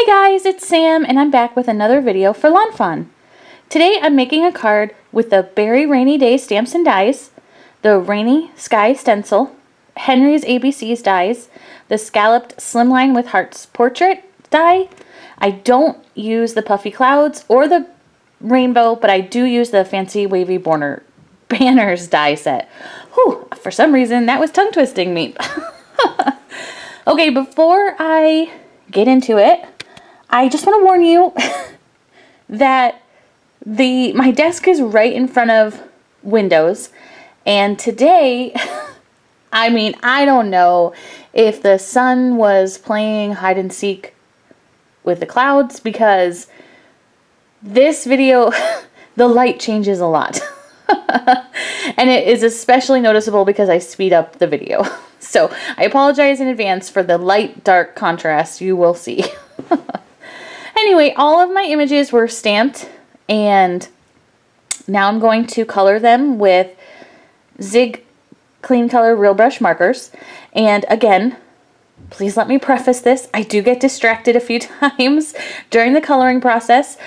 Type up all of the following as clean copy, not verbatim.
Hey guys, it's Sam and I'm back with another video for Lawn Fawn. Today I'm making a card with the Beary Rainy Day Stamps and Dies, the Rainy Sky Stencil, Henry's ABC's dies, the scalloped Slimline with Hearts Portrait die. I don't use the Puffy Clouds or the Rainbow, but I do use the Fancy Wavy Banners die set. Whew, for some reason that was tongue twisting me. Okay, before I get into it, I just want to warn you that my desk is right in front of windows, and today, I don't know if the sun was playing hide and seek with the clouds, because this video, the light changes a lot. And it is especially noticeable because I speed up the video. So I apologize in advance for the light-dark contrast you will see. Anyway, all of my images were stamped, and now I'm going to color them with Zig Clean Color Real Brush markers. And again, please let me preface this, I do get distracted a few times during the coloring process.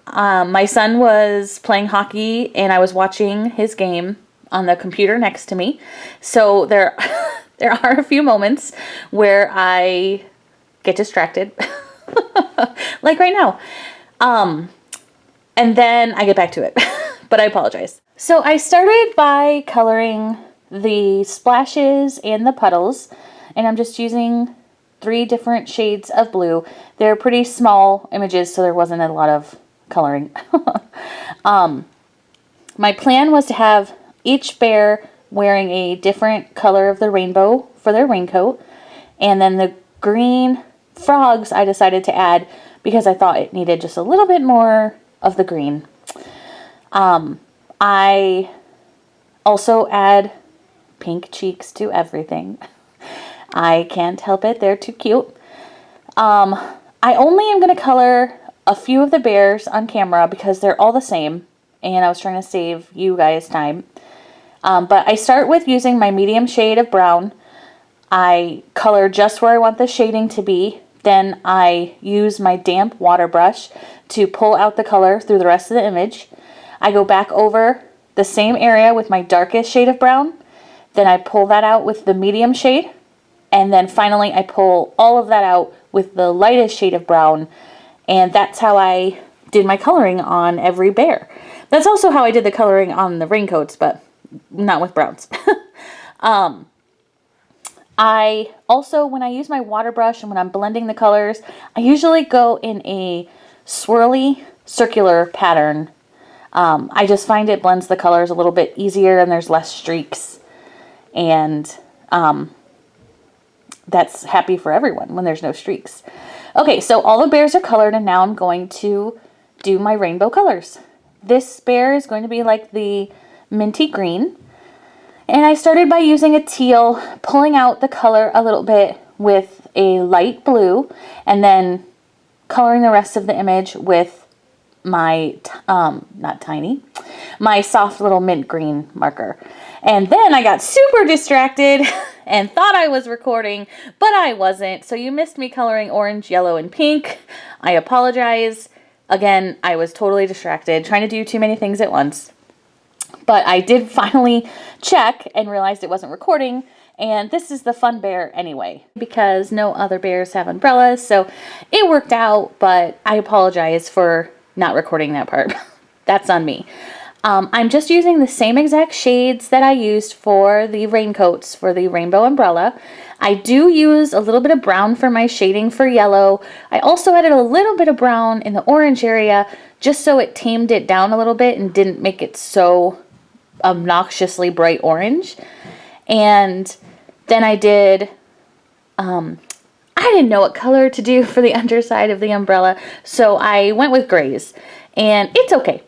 My son was playing hockey and I was watching his game on the computer next to me. So there are a few moments where I get distracted. Like right now. And then I get back to it. But I apologize. So I started by coloring the splashes and the puddles. And I'm just using 3 different shades of blue. They're pretty small images, so there wasn't a lot of coloring. My plan was to have each bear wearing a different color of the rainbow for their raincoat. And then the green frogs I decided to add because I thought it needed just a little bit more of the green. I also add pink cheeks to everything. I can't help it, they're too cute. I only am going to color a few of the bears on camera because they're all the same, and I was trying to save you guys time. But I start with using my medium shade of brown. I color just where I want the shading to be. Then I use my damp water brush to pull out the color through the rest of the image. I go back over the same area with my darkest shade of brown. Then I pull that out with the medium shade. And then finally I pull all of that out with the lightest shade of brown. And that's how I did my coloring on every bear. That's also how I did the coloring on the raincoats, but not with browns. I also, when I use my water brush and when I'm blending the colors, I usually go in a swirly circular pattern. I just find it blends the colors a little bit easier and there's less streaks. And that's happy for everyone when there's no streaks. Okay, so all the bears are colored, and now I'm going to do my rainbow colors. This bear is going to be like the minty green. And I started by using a teal, pulling out the color a little bit with a light blue, and then coloring the rest of the image with my, my soft little mint green marker. And then I got super distracted and thought I was recording, but I wasn't. So you missed me coloring orange, yellow, and pink. I apologize. Again, I was totally distracted, trying to do too many things at once. But I did finally check and realized it wasn't recording, and this is the fun bear anyway, because no other bears have umbrellas, so it worked out, but I apologize for not recording that part. That's on me. I'm just using the same exact shades that I used for the raincoats for the rainbow umbrella. I do use a little bit of brown for my shading for yellow. I also added a little bit of brown in the orange area just so it tamed it down a little bit and didn't make it so obnoxiously bright orange. And then I did, I didn't know what color to do for the underside of the umbrella, so I went with grays, and it's okay.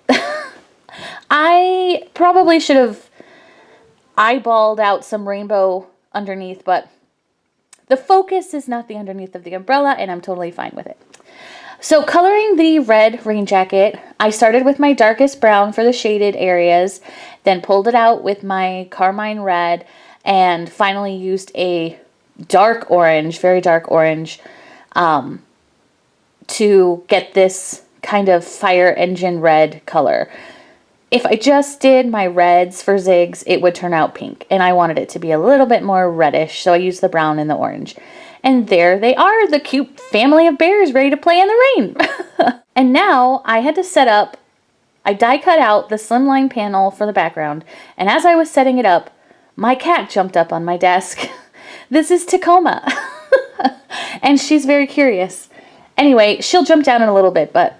I probably should have eyeballed out some rainbow underneath, but the focus is not the underneath of the umbrella, and I'm totally fine with it. So coloring the red rain jacket, I started with my darkest brown for the shaded areas, then pulled it out with my carmine red, and finally used a dark orange, very dark orange, to get this kind of fire engine red color. If I just did my reds for zigs, it would turn out pink, and I wanted it to be a little bit more reddish, so I used the brown and the orange. And there they are, the cute family of bears ready to play in the rain. And now I had to set up, I die cut out the Slimline panel for the background, and as I was setting it up, my cat jumped up on my desk. This is Tacoma, and she's very curious. Anyway, she'll jump down in a little bit, but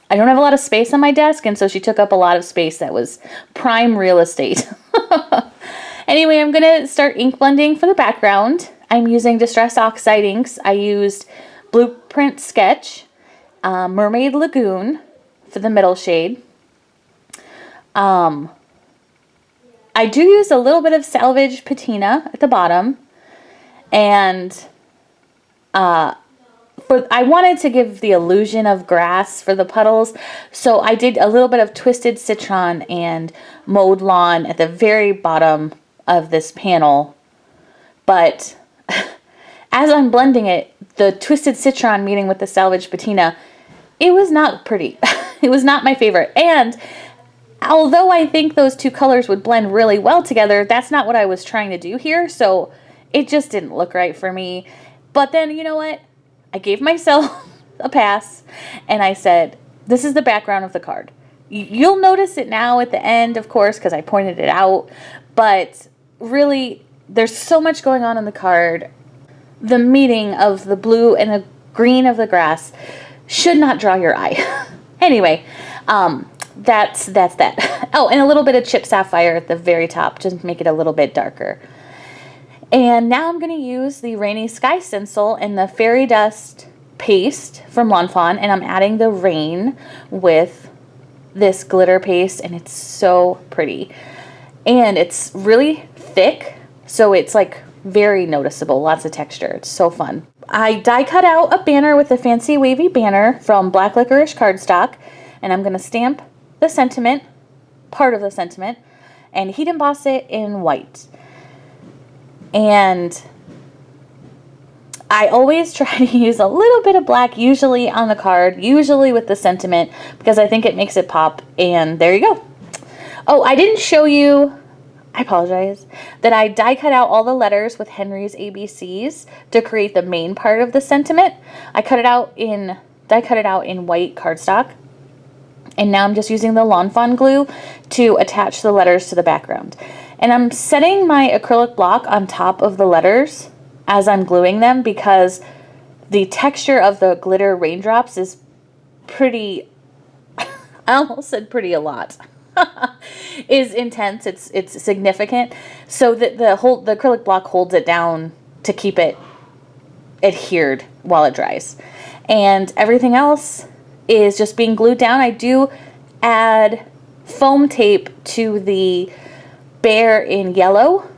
I don't have a lot of space on my desk, and so she took up a lot of space that was prime real estate. Anyway, I'm going to start ink blending for the background. I'm using Distress Oxide inks. I used Blueprint Sketch, Mermaid Lagoon for the middle shade. I do use a little bit of Salvaged Patina at the bottom, and I wanted to give the illusion of grass for the puddles, so I did a little bit of Twisted Citron and Mowed Lawn at the very bottom of this panel. But as I'm blending it, the Twisted Citron meeting with the Salvaged Patina, it was not pretty. It was not my favorite. And although I think those two colors would blend really well together, that's not what I was trying to do here, so it just didn't look right for me. But then, you know what? I gave myself a pass, and I said, this is the background of the card. You'll notice it now at the end, of course, because I pointed it out, but really, there's so much going on in the card. The meeting of the blue and the green of the grass should not draw your eye. Anyway, that's that. Oh, and a little bit of Chip Sapphire at the very top, just make it a little bit darker. And now I'm going to use the Rainy Sky stencil and the Fairy Dust paste from Lawn Fawn, and I'm adding the rain with this glitter paste, and it's so pretty. And it's really thick, so it's like very noticeable, lots of texture. It's so fun. I die cut out a banner with a fancy wavy banner from Black Licorice cardstock, and I'm going to stamp the sentiment, part of the sentiment, and heat emboss it in white. And I always try to use a little bit of black, usually on the card, usually with the sentiment, because I think it makes it pop. And there you go. Oh, I didn't show you, I apologize, that I die cut out all the letters with Henry's ABCs to create the main part of the sentiment. I die cut it out in white cardstock. And now I'm just using the Lawn Fawn glue to attach the letters to the background. And I'm setting my acrylic block on top of the letters as I'm gluing them, because the texture of the glitter raindrops is pretty, I almost said pretty a lot, is intense. It's significant. So that the acrylic block holds it down to keep it adhered while it dries. And everything else is just being glued down. I do add foam tape to the bear in yellow,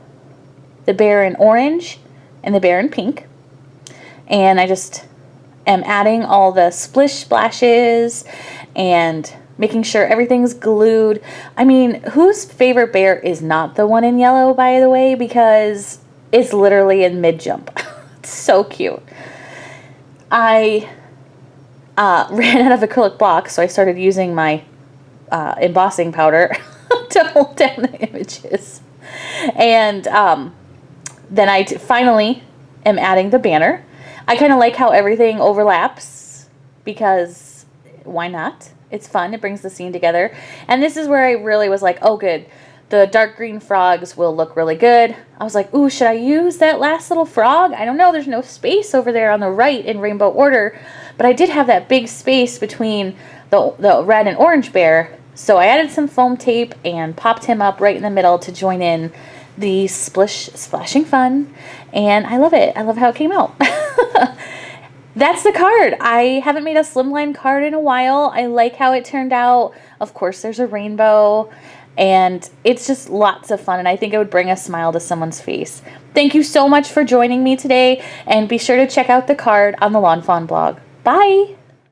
the bear in orange, and the bear in pink. And I just am adding all the splish splashes and making sure everything's glued. I mean, whose favorite bear is not the one in yellow, by the way, because it's literally in mid-jump. It's so cute. I ran out of acrylic blocks, so I started using my embossing powder to hold down the images. And then I finally am adding the banner. I kind of like how everything overlaps, because why not? It's fun. It brings the scene together. And this is where I really was like, oh, good. The dark green frogs will look really good. I was like, ooh, should I use that last little frog? I don't know. There's no space over there on the right in rainbow order. But I did have that big space between the red and orange bear. So I added some foam tape and popped him up right in the middle to join in the splashing fun. And I love it. I love how it came out. That's the card. I haven't made a Slimline card in a while. I like how it turned out. Of course, there's a rainbow. And it's just lots of fun, and I think it would bring a smile to someone's face. Thank you so much for joining me today, and be sure to check out the card on the Lawn Fawn blog. Bye!